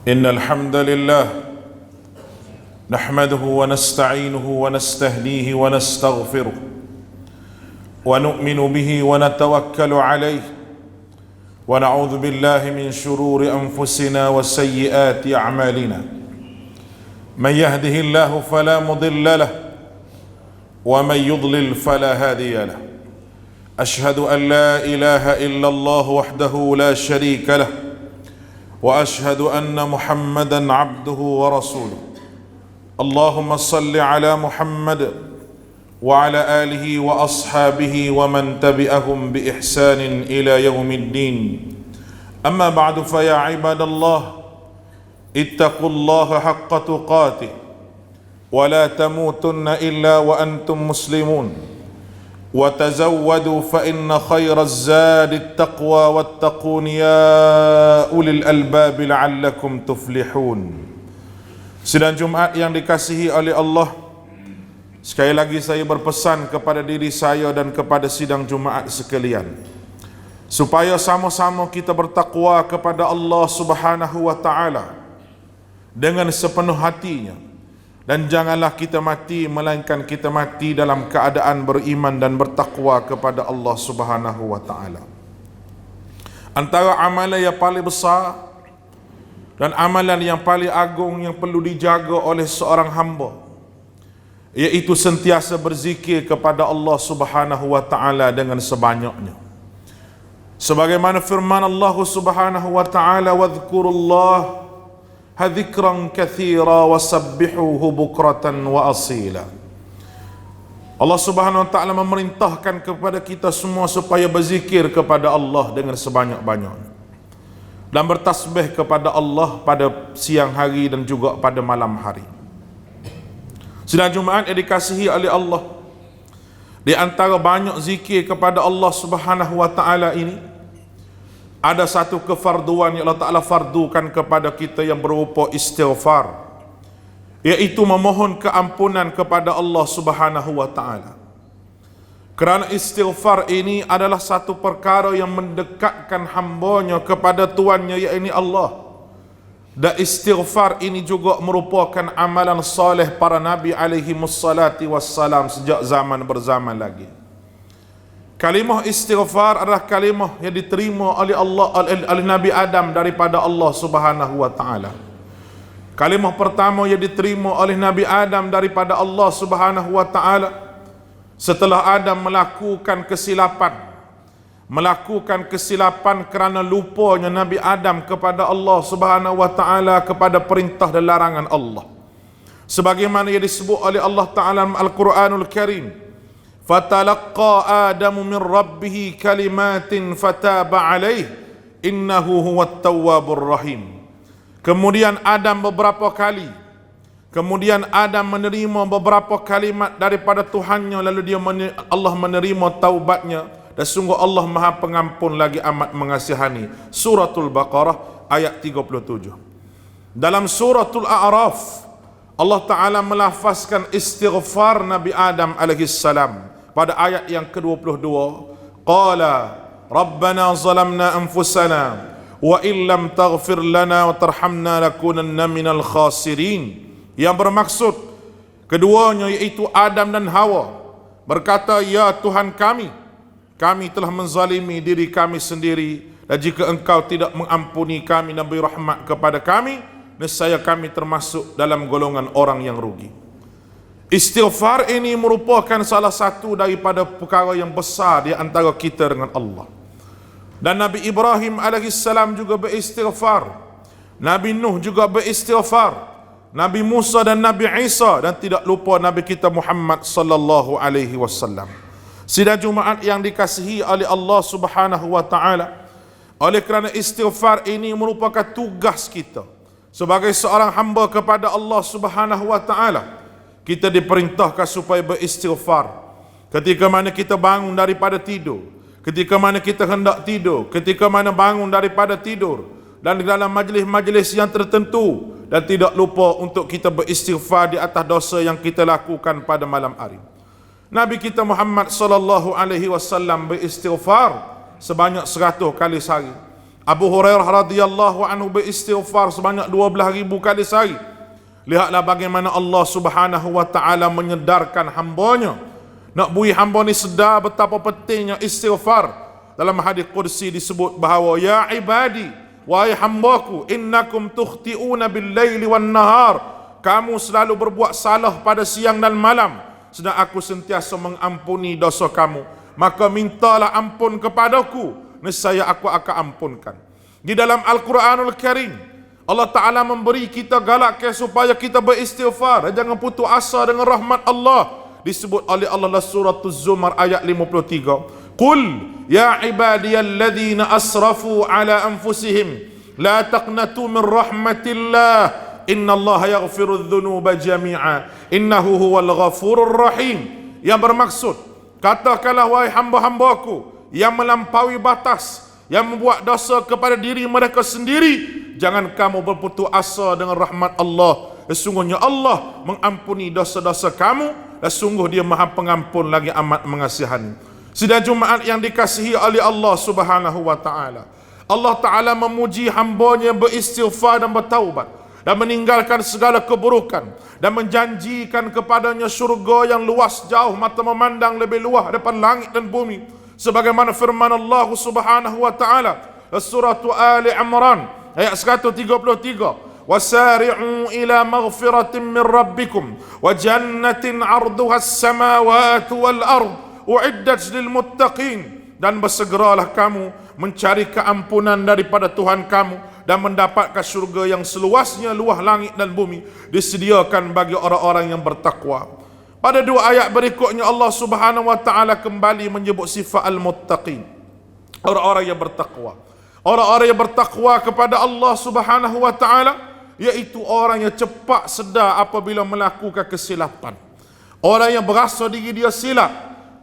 إن الحمد لله نحمده ونستعينه ونستهديه ونستغفره ونؤمن به ونتوكل عليه ونعوذ بالله من شرور أنفسنا وسيئات أعمالنا من يهده الله فلا مضل له ومن يضلل فلا هادي له أشهد أن لا إله إلا الله وحده لا شريك له وأشهد أن محمدا عبده ورسوله اللهم صل على محمد وعلى آله وأصحابه ومن تبعهم بإحسان إلى يوم الدين أما بعد فيا عباد الله اتقوا الله حق تقاته ولا تموتن إلا وأنتم مسلمون وتزودوا فإن خير الزاد التقوى واتقون يا أولي الألباب لعلكم تفلحون. Sidang Jumat yang dikasihi oleh Allah, sekali lagi saya berpesan kepada diri saya dan kepada sidang Jumat sekalian, supaya sama-sama kita bertakwa kepada Allah Subhanahu wa taala dengan sepenuh hatinya. Dan janganlah kita mati melainkan kita mati dalam keadaan beriman dan bertakwa kepada Allah Subhanahu wa taala. Antara amalan yang paling besar dan amalan yang paling agung yang perlu dijaga oleh seorang hamba, iaitu sentiasa berzikir kepada Allah Subhanahu wa taala dengan sebanyaknya. Sebagaimana firman Allah Subhanahu wa taala, "Wadhkurullah dzikran katsira wasabbihuhu bukratan wa asila." Allah Subhanahu wa taala memerintahkan kepada kita semua supaya berzikir kepada Allah dengan sebanyak-banyaknya dan bertasbih kepada Allah pada siang hari dan juga pada malam hari. Sidang Jumaat yang dikasihi oleh Allah, di antara banyak zikir kepada Allah Subhanahu wa taala ini, ada satu kefarduan yang Allah Ta'ala fardukan kepada kita yang berupa istighfar, iaitu memohon keampunan kepada Allah Subhanahu wa ta'ala. Kerana istighfar ini adalah satu perkara yang mendekatkan hambanya kepada Tuannya, iaitu Allah. Dan istighfar ini juga merupakan amalan soleh para Nabi alaihi wassalati wassalam sejak zaman berzaman lagi. Kalimah istighfar adalah kalimah yang diterima oleh Allah, oleh Nabi Adam daripada Allah Subhanahu wa taala. Kalimah pertama yang diterima oleh Nabi Adam daripada Allah Subhanahu wa taala setelah Adam melakukan kesilapan kerana lupanya Nabi Adam kepada Allah Subhanahu wa taala, kepada perintah dan larangan Allah. Sebagaimana yang disebut oleh Allah Taala dalam Al-Quranul Karim, "Fatalaqqa Adamu min rabbih kalimatin fataba alaih innahu huwat tawwabur rahim." Kemudian Adam menerima beberapa kalimat daripada Tuhannya, lalu Allah menerima taubatnya, dan sungguh Allah Maha Pengampun lagi amat mengasihani. Suratul Baqarah ayat 37. Dalam suratul A'raf, Allah Ta'ala melafazkan istighfar Nabi Adam alaihissalam pada ayat yang ke-22. Qala Rabbana zalamna anfusana wa illam taghfir lana wa tarhamna lakunanna minal khasirin. Yang bermaksud keduanya, iaitu Adam dan Hawa, berkata, "Ya Tuhan kami telah menzalimi diri kami sendiri, dan jika Engkau tidak mengampuni kami dan beri rahmat kepada kami, nescaya kami termasuk dalam golongan orang yang rugi." Istighfar ini merupakan salah satu daripada perkara yang besar di antara kita dengan Allah. Dan Nabi Ibrahim alaihissalam juga beristighfar, Nabi Nuh juga beristighfar, Nabi Musa dan Nabi Isa, dan tidak lupa Nabi kita Muhammad sallallahu alaihi wasallam. Sidang Jumaat yang dikasihi oleh Allah Subhanahu wa taala, oleh kerana istighfar ini merupakan tugas kita sebagai seorang hamba kepada Allah Subhanahu wa taala. Kita diperintahkan supaya beristighfar ketika mana kita bangun daripada tidur, ketika mana kita hendak tidur, ketika mana bangun daripada tidur, dan di dalam majlis-majlis yang tertentu, dan tidak lupa untuk kita beristighfar di atas dosa yang kita lakukan pada malam hari. Nabi kita Muhammad sallallahu alaihi wasallam beristighfar sebanyak 100 kali sehari. Abu Hurairah radhiyallahu anhu beristighfar sebanyak 12,000 kali sehari. Lihatlah bagaimana Allah Subhanahu wa taala menyedarkan hamba-Nya. Nak bui hamba ni sedar betapa pentingnya istighfar. Dalam hadis qudsi disebut bahawa ya ibadi, wahai hambaku, innakum tukhti'una bil-laili wan-nahar. Kamu selalu berbuat salah pada siang dan malam, sedang aku sentiasa mengampuni dosa kamu. Maka mintalah ampun kepadaku, nescaya aku akan ampunkan. Di dalam Al-Quranul Karim, Allah Ta'ala memberi kita galakkan supaya kita beristighfar. Jangan putus asa dengan rahmat Allah. Disebut oleh Allah dalam surah Az-Zumar ayat 53. Qul ya ibadiyalladzina asrafu ala anfusihim la taqnatu min rahmatillah innallaha yaghfirudz dzunuba jami'a innahu huwal ghafurur rahim. Yang bermaksud, katakanlah wahai hamba-hambaku yang melampaui batas, yang membuat dosa kepada diri mereka sendiri, jangan kamu berputus asa dengan rahmat Allah. Sesungguhnya Allah mengampuni dosa-dosa kamu, dan sungguh Dia Maha Pengampun lagi amat mengasihani. Sidang Jumaat yang dikasihi oleh Allah Subhanahu wa taala. Allah Taala memuji hamba-Nya beristighfar dan bertaubat dan meninggalkan segala keburukan dan menjanjikan kepadanya syurga yang luas jauh mata memandang lebih luas daripada langit dan bumi. Sebagaimana firman Allah Subhanahu wa taala surah Ali Imran ayat 133. وَسَارِعُوا إِلَى مَغْفِرَةٍ مِّن رَّبِّكُمْ وَجَنَّةٍ عَرْضُهَا السَّمَاوَاتُ وَالْأَرْضُ أُعِدَّتْ لِلْمُتَّقِينَ. Dan bersegeralah kamu mencari keampunan daripada Tuhan kamu dan mendapatkan syurga yang seluasnya luas langit dan bumi, disediakan bagi orang-orang yang bertakwa. Pada dua ayat berikutnya Allah Subhanahu wa taala kembali menyebut sifat al-muttaqin, orang-orang yang bertakwa. Orang-orang yang bertakwa kepada Allah Subhanahu wa taala iaitu orang yang cepat sedar apabila melakukan kesilapan. Orang yang berasa diri dia silap,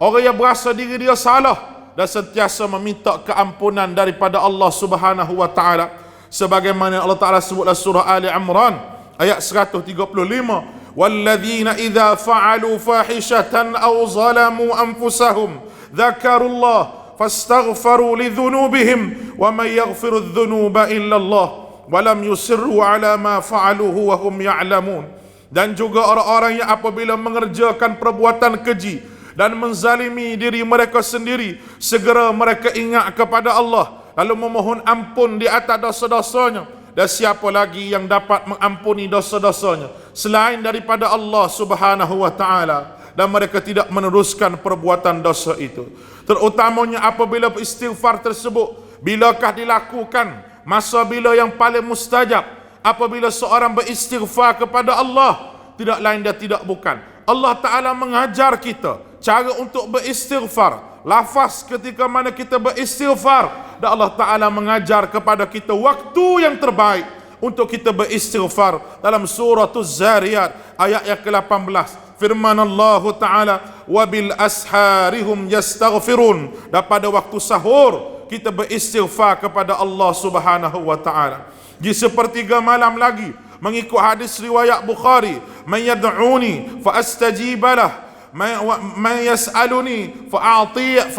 orang yang berasa diri dia salah dan sentiasa meminta keampunan daripada Allah Subhanahu wa taala. Sebagaimana Allah Taala sebut dalam surah Ali Imran ayat 135, "Walladzina idza fa'alu fahishatan aw zalamu anfusahum dzakarullah fastaghfaru lidzunubihim wa man yaghfiru dzunuba illa Allah walam yusirru ala ma fa'aluhu wa hum ya'lamun." Dan juga orang-orang yang apabila mengerjakan perbuatan keji dan menzalimi diri mereka sendiri, segera mereka ingat kepada Allah lalu memohon ampun di atas dosa-dosanya. Dan siapa lagi yang dapat mengampuni dosa-dosanya selain daripada Allah Subhanahu wa taala, dan mereka tidak meneruskan perbuatan dosa itu. Terutamanya apabila istighfar tersebut bilakah dilakukan, masa bila yang paling mustajab apabila seorang beristighfar kepada Allah, tidak lain dan tidak bukan Allah Ta'ala mengajar kita cara untuk beristighfar, lafaz ketika mana kita beristighfar, dan Allah Ta'ala mengajar kepada kita waktu yang terbaik untuk kita beristighfar. Dalam surah Az-Zariyat ayat yang ke-18 firman Allah Ta'ala, wabil asharihum yastaghfirun, dan pada waktu sahur kita beristighfar kepada Allah Subhanahu wa taala. Di sepertiga malam lagi mengikut hadis riwayat Bukhari, man yad'uni fa astajibalah, man yas'aluni fa a'tiyah,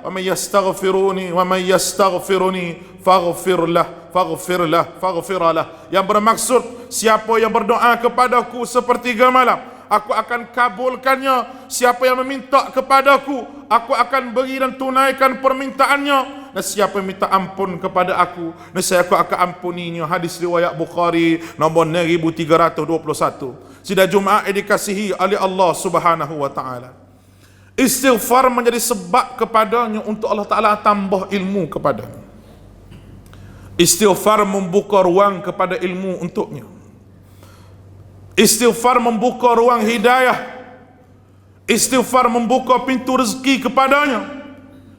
wa man yastaghfiruni faghfir lah. Yang bermaksud, siapa yang berdoa kepadaku sepertiga malam, aku akan kabulkannya. Siapa yang meminta kepadaku, aku akan beri dan tunaikan permintaannya. Dan siapa yang minta ampun kepada aku, nescaya aku akan ampuninya. Hadis riwayat Bukhari nombor 1321. Sidang Jumaat yang dikasihi oleh Allah Subhanahu wa taala, istighfar menjadi sebab kepadanya untuk Allah Taala tambah ilmu kepadanya. Istighfar membuka ruang kepada ilmu untuknya. Istighfar membuka ruang hidayah. Istighfar membuka pintu rezeki kepadanya.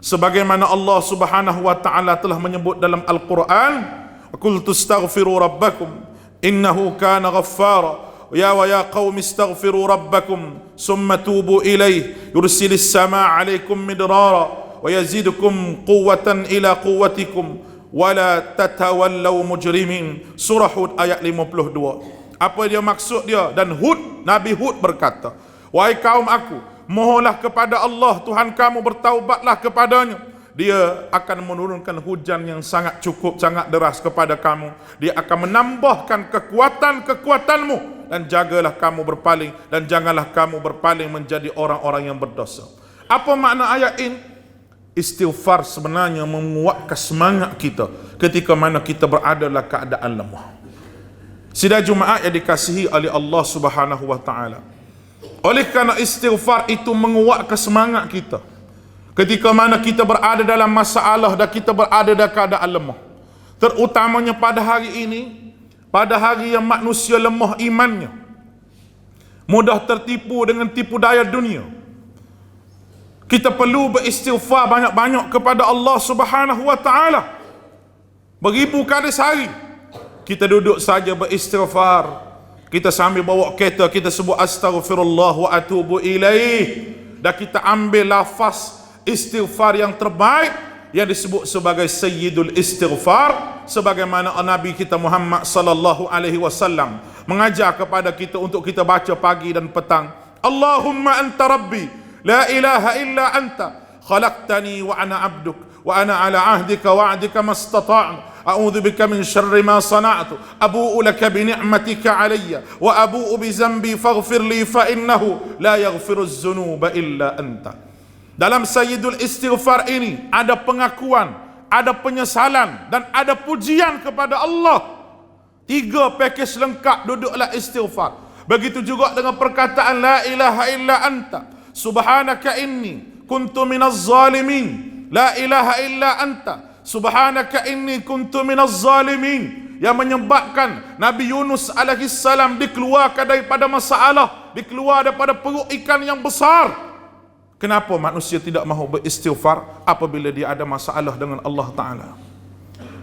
Sebagaimana Allah Subhanahu wa taala telah menyebut dalam Al-Quran, qul tastaghfiru rabbakum innahu kana ghaffara ya qaumi astaghfiru rabbakum summa tubu ilayhi yursilis samaa 'alaikum midrara wa yazidukum quwwatan ila quwwatikum wala tatawallaw mujrimin. Surah Hud ayat 52. Apa dia maksud dia? Dan Nabi Hud berkata, wahai kaum aku, mohonlah kepada Allah Tuhan kamu, bertaubatlah kepadanya, dia akan menurunkan hujan yang sangat cukup, sangat deras kepada kamu. Dia akan menambahkan kekuatan-kekuatanmu. Dan jagalah kamu berpaling, dan janganlah kamu berpaling menjadi orang-orang yang berdosa. Apa makna ayat ini? Istighfar sebenarnya menguatkan semangat kita ketika mana kita berada dalam keadaan lemah. Sidang Jumaat yang dikasihi oleh Allah Subhanahu wa taala. Oleh kerana istighfar itu menguatkan semangat kita ketika mana kita berada dalam masalah dan kita berada dalam keadaan lemah. Terutamanya pada hari ini, pada hari yang manusia lemah imannya, mudah tertipu dengan tipu daya dunia. Kita perlu beristighfar banyak-banyak kepada Allah Subhanahu wa taala. Beribu kali sehari kita duduk saja beristighfar. Kita sambil bawa kereta kita sebut astaghfirullah wa atubu ilaih, dan kita ambil lafaz istighfar yang terbaik yang disebut sebagai sayyidul istighfar, sebagaimana Nabi kita Muhammad sallallahu alaihi wasallam mengajar kepada kita untuk kita baca pagi dan petang. Allahumma anta rabbi la ilaha illa anta khalaqtani wa ana abduk wa ana ala ahdika wa'dika mastata'tu a'udzu bika min syarri ma sana'tu abu'u laka bi ni'matika alayya wa abu'u bi zambi faghfir li fa innahu la yaghfiru dzunuba illa anta. Dalam sayyidul istighfar ini ada pengakuan, ada penyesalan dan ada pujian kepada Allah. 3 pakej lengkap duduklah istighfar. Begitu juga dengan perkataan la ilaha illa anta subhanaka inni kuntu minaz zalimin. La ilaha illa anta subhanaka inni kuntu minaz zalimin, yang menyebabkan Nabi Yunus alaihi salam dikeluarkan daripada masalah, dikeluar daripada perut ikan yang besar. Kenapa manusia tidak mahu beristighfar apabila dia ada masalah dengan Allah Ta'ala?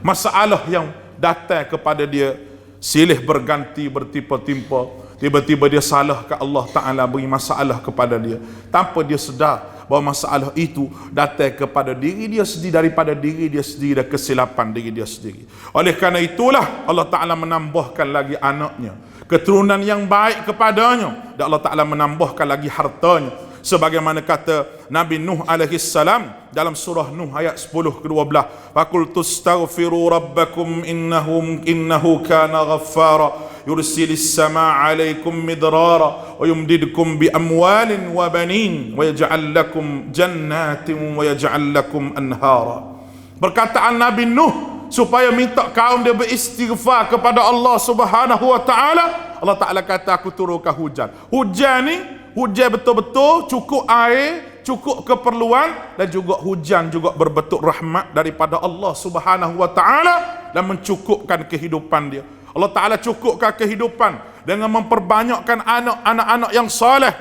Masalah yang datang kepada dia silih berganti, bertimpa-timpa. Tiba-tiba dia salah ke Allah Ta'ala, beri masalah kepada dia tanpa dia sedar bahawa masalah itu datang kepada diri dia sendiri, daripada diri dia sendiri dan kesilapan diri dia sendiri. Oleh kerana itulah Allah Ta'ala menambahkan lagi anaknya, keturunan yang baik kepadanya, dan Allah Ta'ala menambahkan lagi hartanya. Sebagaimana kata Nabi Nuh alaihi salam dalam surah Nuh ayat 10 ke 12, faqultu astaghfiru rabbakum innahu kana ghaffara yursilis samaa 'alaikum midrara wa yumdidkum bi amwalin wa banin wa yaj'al lakum jannatin wa yaj'al lakum anhara. Perkataan Nabi Nuh supaya minta kaum dia beristighfar kepada Allah Subhanahu wa taala. Allah Taala kata, aku turunkan hujan. Hujan ni hujan betul-betul cukup air, cukup keperluan, dan juga hujan juga berbentuk rahmat daripada Allah Subhanahu wa taala dan mencukupkan kehidupan dia. Allah Taala cukupkan kehidupan dengan memperbanyakkan anak-anak yang soleh.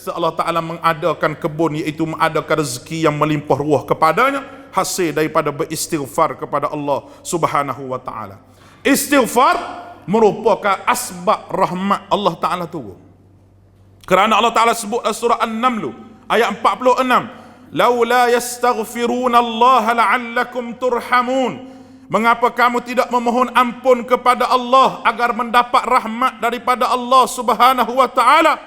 Allah Taala mengadakan kebun, iaitu mengadakan rezeki yang melimpah ruah kepadanya, hasil daripada beristighfar kepada Allah Subhanahu wa taala. Istighfar merupakan asbab rahmat Allah Taala turun. Kerana Allah Ta'ala sebut dalam surah An-Naml ayat 46, laula yastaghfiruna Allah la'allakum turhamun. Mengapa kamu tidak memohon ampun kepada Allah agar mendapat rahmat daripada Allah Subhanahu wa taala?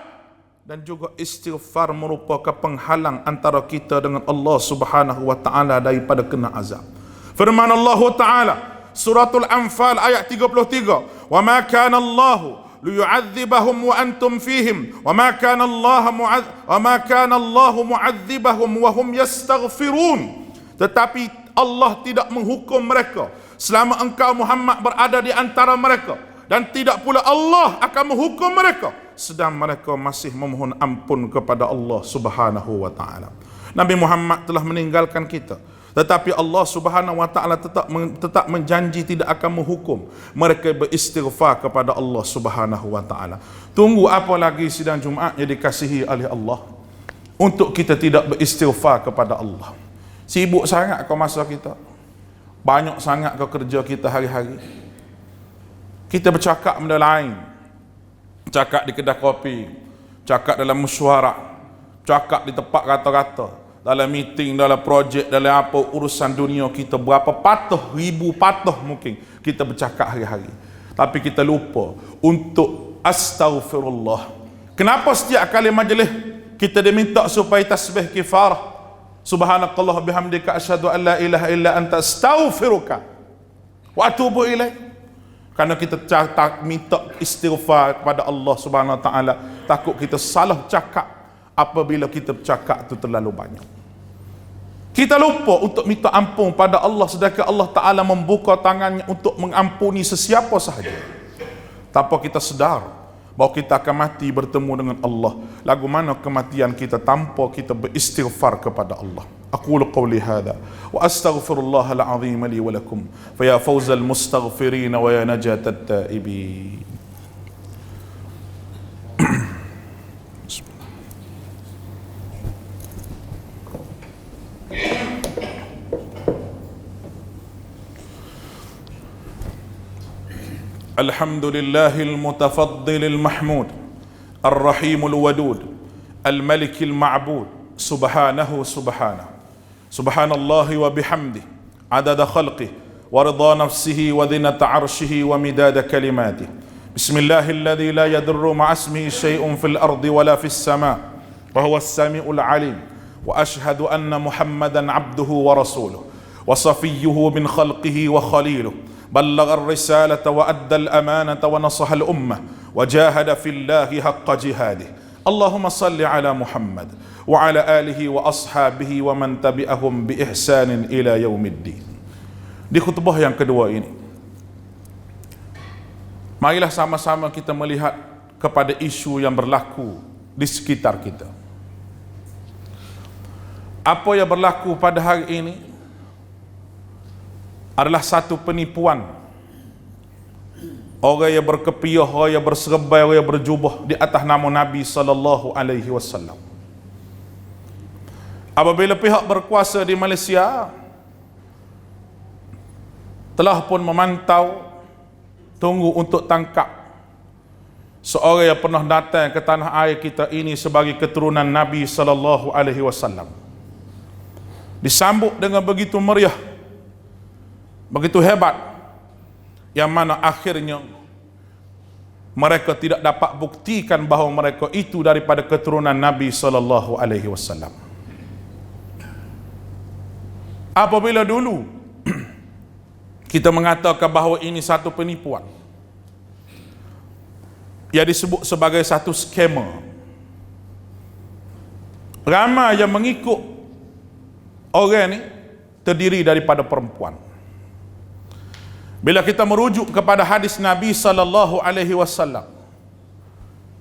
Dan juga istighfar merupakan penghalang antara kita dengan Allah Subhanahu wa taala daripada kena azab. Firman Allah Ta'ala suratul Anfal ayat 33, wa ma kana Allahu liyu'adzibahum wa antum fihim wa ma kana Allahu mu'adzibahum wa hum yastaghfirun. Tetapi Allah tidak menghukum mereka selama engkau Muhammad berada di antara mereka, dan tidak pula Allah akan menghukum mereka sedang mereka masih memohon ampun kepada Allah Subhanahu wa taala. Nabi Muhammad telah meninggalkan kita, tetapi Allah Subhanahu wa taala tetap menjanji tidak akan menghukum mereka beristighfar kepada Allah Subhanahu wa taala. Tunggu apa lagi sidang Jumaat yang dikasihi oleh Allah untuk kita tidak beristighfar kepada Allah? Sibuk sangat kau masa kita, banyak sangat kau kerja kita hari-hari. Kita bercakap benda lain, cakap di kedai kopi, cakap dalam mesyuarat, cakap di tempat kata-kata, dalam meeting, dalam projek, dalam apa urusan dunia kita, berapa patah, ribu patah mungkin kita bercakap hari-hari. Tapi kita lupa untuk astaghfirullah. Kenapa setiap kali majlis kita diminta supaya tasbih kifarah? Subhanakallah bihamdika asyhadu an la ilaha illa anta astaghfiruka wa atubu ilaik. Karena kita minta istighfar kepada Allah Subhanahu wa taala, takut kita salah cakap apabila kita bercakap itu terlalu banyak. Kita lupa untuk minta ampun pada Allah, sedangkan Allah Taala membuka tangannya untuk mengampuni sesiapa sahaja. Tanpa kita sedar bahawa kita akan mati bertemu dengan Allah. Lagu mana kematian kita tanpa kita beristighfar kepada Allah. Aqulu qawli hadha wa astaghfirullahal azim li wa lakum fa ya fawzal mustaghfirin wa ya najatat taibin. الحمد لله المتفضل المحمود الرحيم الودود الملك المعبود سبحانه سبحان الله وبحمده عدد خلقه ورضا نفسه وزنة عرشه ومداد كلماته. بسم الله الذي لا يضر مع اسمه شيء في الأرض ولا في السماء وهو السميع العليم. وأشهد أن محمدا عبده ورسوله وصفيه من خلقه وخليله، بلغ الرسالة وأدى الأمانة ونصح الأمة وجاهد في الله حق جهاده. اللهم صل على محمد وعلى آله وأصحابه ومن تبعهم بإحسان إلى يوم الدين. Di khutbah yang kedua ini, marilah sama-sama kita melihat kepada isu yang berlaku di sekitar kita. Apa yang berlaku pada hari ini adalah satu penipuan. Orang yang berkepiah, orang yang berserbai, orang yang berjubah di atas nama Nabi sallallahu alaihi wasallam. Apabila pihak berkuasa di Malaysia telah pun memantau, tunggu untuk tangkap seorang yang pernah datang ke tanah air kita ini sebagai keturunan Nabi sallallahu alaihi wasallam, disambut dengan begitu meriah, begitu hebat, yang mana akhirnya mereka tidak dapat buktikan bahawa mereka itu daripada keturunan Nabi sallallahu alaihi wasallam. Apabila dulu kita mengatakan bahawa ini satu penipuan, ia disebut sebagai satu skema. Ramai yang mengikut orang ini terdiri daripada perempuan. Bila kita merujuk kepada hadis Nabi sallallahu alaihi wasallam,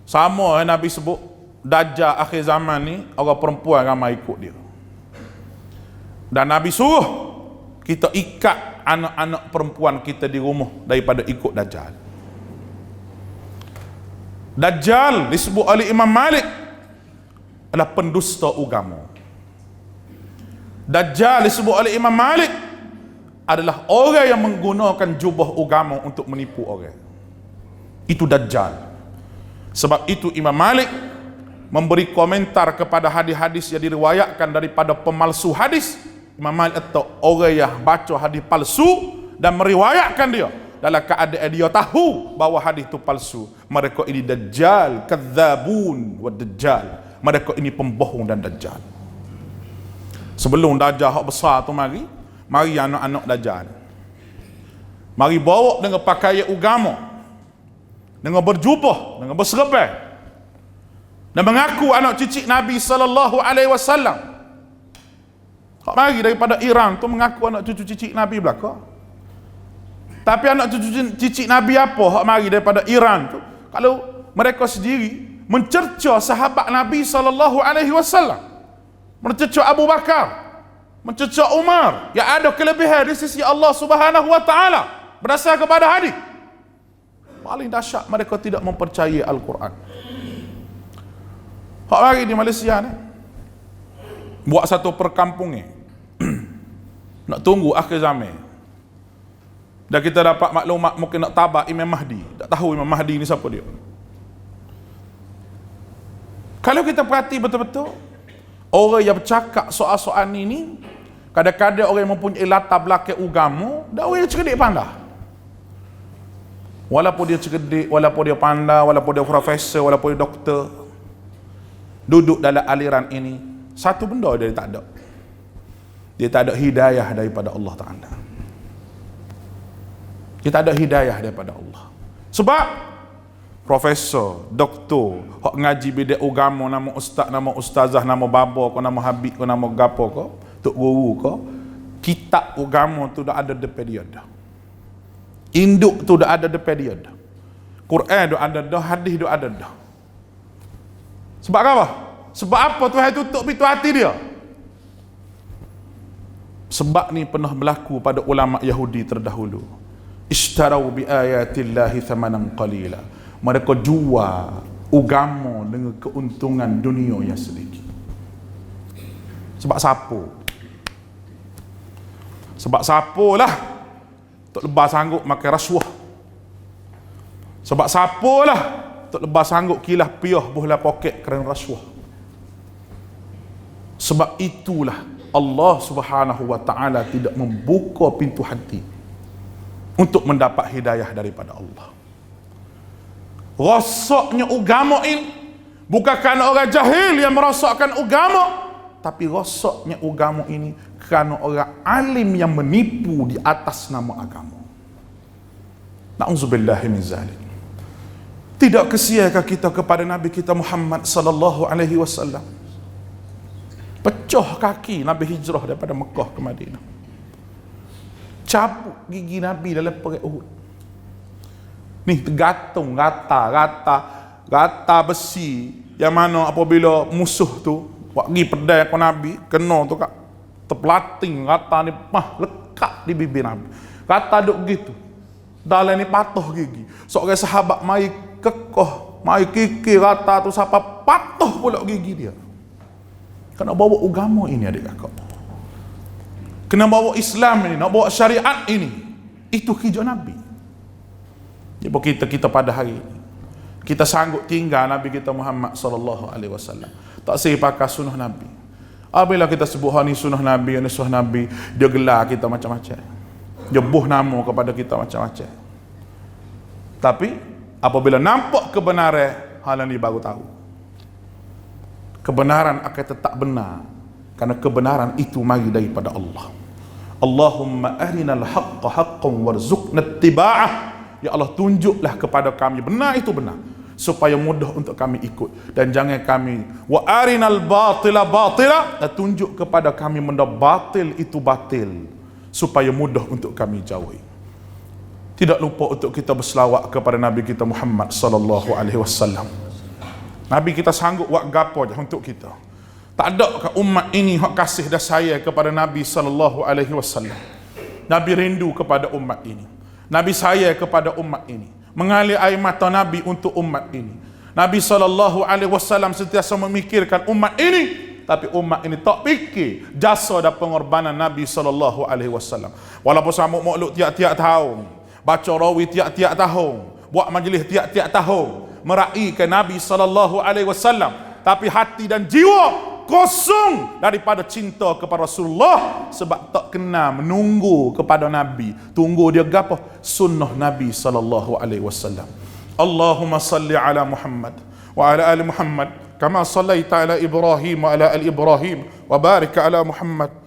sama Nabi sebut Dajjal akhir zaman ni orang perempuan ramai ikut dia. Dan Nabi suruh kita ikat anak-anak perempuan kita di rumah daripada ikut Dajjal. Dajjal disebut oleh Imam Malik adalah pendusta agama. Dajjal disebut oleh Imam Malik adalah orang yang menggunakan jubah agama untuk menipu orang. Itu Dajjal. Sebab itu Imam Malik memberi komentar kepada hadis-hadis yang diriwayatkan daripada pemalsu hadis. Imam Malik atau orang yang baca hadis palsu dan meriwayatkan dia dalam keadaan dia tahu bahawa hadis itu palsu. Mereka ini Dajjal, kadzabun wa Dajjal. Mereka ini pembohong dan Dajjal. Sebelum Dajjal hak besar tu mari anak-anak Dajjal. Mari bawa dengan pakaian agama, dengan berjubah, dengan berserbai, dan mengaku anak cicit Nabi sallallahu alaihi wasallam. Hak mari daripada Iran tu mengaku anak cucu cicit Nabi belaka. Tapi anak cucu cicit Nabi apa hak mari daripada Iran tu? Kalau mereka sendiri mencerca sahabat Nabi sallallahu alaihi wasallam, mencerca Abu Bakar, mencerca Umar yang ada kelebihan di sisi Allah Subhanahu wa taala berdasar kepada hadis. Paling dahsyat mereka tidak mempercayai Al-Quran. Hak mari di Malaysia ni buat satu perkampungan nak tunggu akhir zaman. Dan kita dapat maklumat mungkin nak tabak Imam Mahdi. Tak tahu Imam Mahdi ni siapa dia. Kalau kita perhati betul-betul, orang yang bercakap soal-soal ini kadang-kadang orang yang mempunyai latar belakang agama dan orang yang cerdik pandai. Walaupun dia cerdik, walaupun dia pandai, walaupun dia profesor, walaupun dia doktor, duduk dalam aliran ini, satu benda dia tak ada. dia tak ada hidayah daripada Allah Ta'ala. Dia tak ada hidayah daripada Allah. Sebab profesor, doktor, hak ngaji bidang agama, nama ustaz, nama ustazah, nama baba ko, nama habib ko, nama gapo ko, tok guru ko, kitab agama tu dah ada depan dia dah. Induk tu dah ada depan dia dah. Quran dah ada dah, hadis dah ada dah. Sebab apa? Sebab apa Tuhan tutup pintu hati dia? Sebab ni pernah berlaku pada ulama Yahudi terdahulu. Ishtarau bi ayatillahi thamanan qalila. Mereka jual agama dengan keuntungan dunia yang sedikit. Sebab siapa? Sebab siapalah tak lepas sanggup makan rasuah. Sebab siapalah tak lepas sanggup kilah piah bohlah poket kerana rasuah. Sebab itulah Allah Subhanahu wa Ta'ala tidak membuka pintu hati untuk mendapat hidayah daripada Allah. Rosaknya agama ini bukan kerana orang jahil yang merosakkan agama, tapi rosaknya agama ini kerana orang alim yang menipu di atas nama agama. Na'udzubillahi min zalik. Tidak kesiakah kita kepada Nabi kita Muhammad sallallahu alaihi wasallam? Pecah kaki Nabi hijrah daripada Mekah ke Madinah. Cabut gigi Nabi dalam perang Uhud. Ni tergantung rata besi yang mana apabila musuh tu buat pergi pedai ke Nabi, kena tu kat terpelating rata ni lekat di bibir Nabi. Rata duk gitu. Dalam ni patah gigi. Seorang sahabat mai kekoh, mai kikir rata tu sampai patah pula gigi dia. Kena bawa agama ini adik kakak. Kena bawa Islam ini, nak bawa syariat ini. Itu kerja Nabi. Jadi kita pada hari ini, kita sanggup tinggal Nabi kita Muhammad sallallahu alaihi wasallam. Tak sih pakai sunnah Nabi. Apabila kita sebut ni sunnah Nabi, ni sunnah Nabi, dia gelar kita macam-macam. Dia buh nama kepada kita macam-macam. Tapi apabila nampak kebenaran, hal ini baru tahu. Kebenaran akan tetap benar karena kebenaran itu mari daripada Allah. Allahumma arinal haqqa haqqan warzuqna ittiba'ah. Ya Allah, tunjuklah kepada kami benar itu benar supaya mudah untuk kami ikut, dan jangan kami wa arinal batila batila, dan tunjuk kepada kami benda batil itu batil supaya mudah untuk kami jauhi. Tidak lupa untuk kita berselawat kepada Nabi kita Muhammad sallallahu alaihi wasallam. Nabi kita sanggup buat gapo je untuk kita. Tak ada ke umat ini hak kasih dan sayang kepada Nabi sallallahu alaihi wasallam. Nabi rindu kepada umat ini. Nabi sayang kepada umat ini. Mengalir air mata Nabi untuk umat ini. Nabi sallallahu alaihi wasallam sentiasa memikirkan umat ini, tapi umat ini tak fikir jasa dan pengorbanan Nabi sallallahu alaihi wasallam. Walaupun sambut maulud tiap-tiap tahun, baca rawi tiap-tiap tahun, buat majlis tiap-tiap tahun, meraihkan Nabi sallallahu alaihi wasallam, tapi hati dan jiwa kosong daripada cinta kepada Rasulullah, sebab tak kena menunggu kepada Nabi. Tunggu dia gapo? Sunnah Nabi sallallahu alaihi wasallam. Allahumma salli ala Muhammad wa ala ali Muhammad kama sallaita ala Ibrahim wa ala ali Ibrahim wa barik ala Muhammad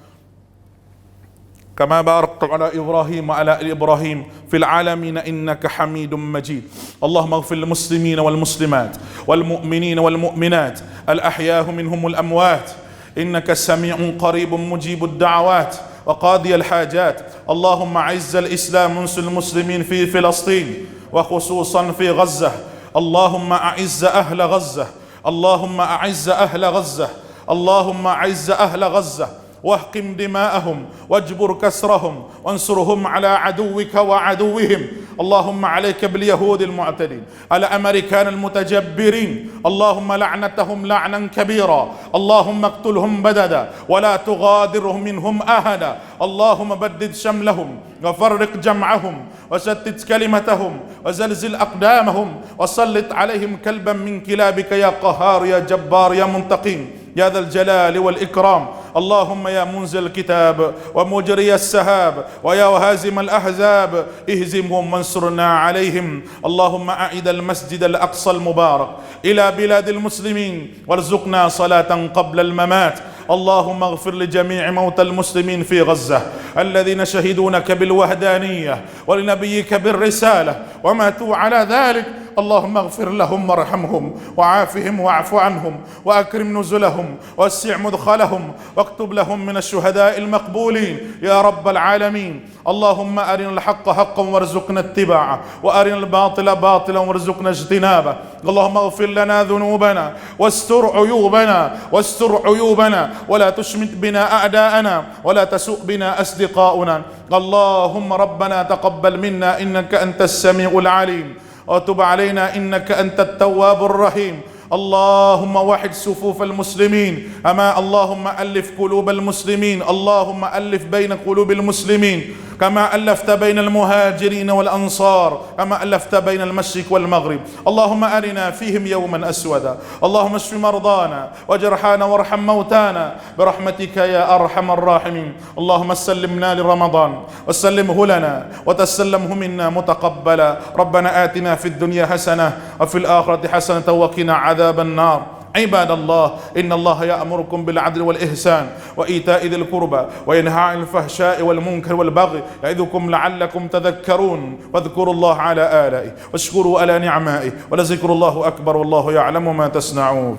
كما باركت على إبراهيم وعلى آل إبراهيم في العالمين إنك حميد مجيد. اللهم اغفر للمسلمين والمسلمات والمؤمنين والمؤمنات الأحياء منهم الأموات إنك سميع قريب مجيب الدعوات وقاضي الحاجات. اللهم أعز الإسلام وانصر المسلمين في فلسطين وخصوصا في غزة. اللهم أعز أهل غزة. اللهم أعز أهل غزة. اللهم أعز أهل غزة واحقن دماءهم واجبر كسرهم وانصرهم على عدوك وعدوهم. اللهم عليك باليهود المعتدين، الأمريكان المتجبرين، اللهم لعنتهم لعنا كبيرا. اللهم اقتلهم بددا ولا تغادرهم منهم أحدا. اللهم بدد شملهم وفرق جمعهم وشتت كلمتهم وزلزل أقدامهم وسلط عليهم كلبا من كلابك يا قهار يا جبار يا منتقم يا ذا الجلال والإكرام. اللهم يا منزل الكتاب ومجري السحاب ويا هازم الأحزاب اهزمهم وانصرنا عليهم. اللهم أعد المسجد الأقصى المبارك إلى بلاد المسلمين وارزقنا صلاة قبل الممات. اللهم اغفر لجميع موتى المسلمين في غزة الذين شهدونك بالوحدانية ولنبيك بالرسالة وماتوا على ذلك. اللهم اغفر لهم وارحمهم وعافهم واعف عنهم وأكرم نزلهم ووسع مدخلهم واكتب لهم من الشهداء المقبولين يا رب العالمين. اللهم أرنا الحق حقا وارزقنا اتباعه وأرنا الباطل باطلا وارزقنا اجتنابه. اللهم اغفر لنا ذنوبنا واستر عيوبنا ولا تشمت بنا أعداءنا ولا تسوء بنا أصدقاؤنا. اللهم ربنا تقبل منا إنك أنت السميع العليم وتب علينا إنك أنت التواب الرحيم. اللهم وحد صفوف المسلمين اللهم ألف قلوب المسلمين. اللهم ألف بين قلوب المسلمين كما ألفت بين المهاجرين والأنصار كما ألفت بين المشرق والمغرب. اللهم أرنا فيهم يوما أسودا. اللهم اشف مرضانا وجرحانا وارحم موتانا برحمتك يا أرحم الراحمين. اللهم سلمنا لرمضان وسلمه لنا وتسلمه منا متقبلا. ربنا آتنا في الدنيا حسنة وفي الآخرة حسنة وقنا عذاب النار. عباد الله إن الله يأمركم بالعدل والإحسان وإيتاء ذي القربى وينهى عن الفحشاء والمنكر والبغي يعظكم لعلكم تذكرون. واذكروا الله على آلائه واشكروا على نعمائه ولذكر الله أكبر والله يعلم ما تصنعون.